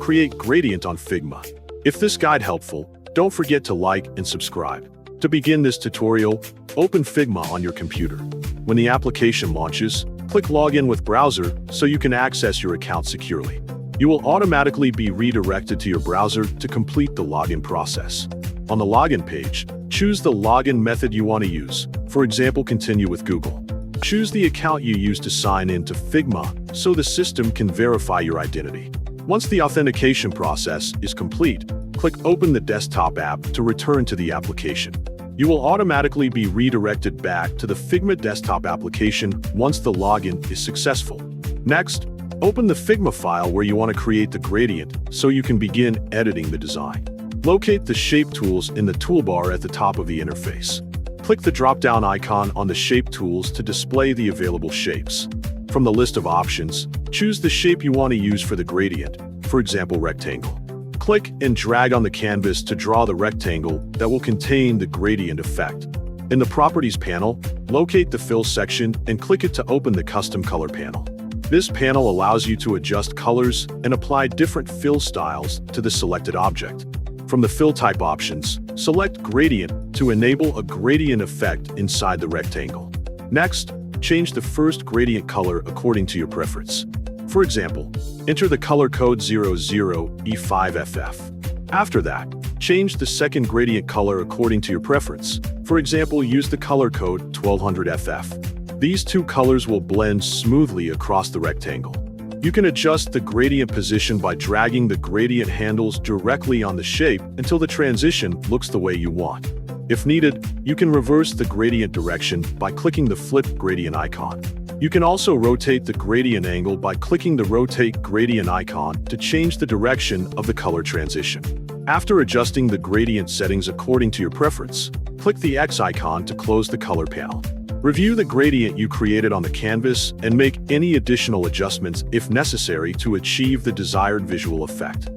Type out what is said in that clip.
Create Gradient on Figma. If this guide helpful, don't forget to like and subscribe. To begin this tutorial, open Figma on your computer. When the application launches, click Login with Browser so you can access your account securely. You will automatically be redirected to your browser to complete the login process. On the login page, choose the login method you want to use. For example, continue with Google. Choose the account you use to sign in to Figma so the system can verify your identity. Once the authentication process is complete, click Open the desktop app to return to the application. You will automatically be redirected back to the Figma desktop application once the login is successful. Next, open the Figma file where you want to create the gradient so you can begin editing the design. Locate the shape tools in the toolbar at the top of the interface. Click the drop-down icon on the shape tools to display the available shapes. From the list of options, choose the shape you want to use for the gradient, for example, rectangle. Click and drag on the canvas to draw the rectangle that will contain the gradient effect. In the Properties panel, locate the Fill section and click it to open the Custom Color panel. This panel allows you to adjust colors and apply different fill styles to the selected object. From the Fill Type options, select Gradient to enable a gradient effect inside the rectangle. Next, change the first gradient color according to your preference. For example, enter the color code 00𝗕𝗂𝗀𝗃𝗃. After that, change the second gradient color according to your preference. For example, use the color code 1200𝗃𝗃. These two colors will blend smoothly across the rectangle. You can adjust the gradient position by dragging the gradient handles directly on the shape until the transition looks the way you want. If needed, you can reverse the gradient direction by clicking the flip gradient icon. You can also rotate the gradient angle by clicking the rotate gradient icon to change the direction of the color transition. After adjusting the gradient settings according to your preference, click the X icon to close the color panel. Review the gradient you created on the canvas and make any additional adjustments if necessary to achieve the desired visual effect.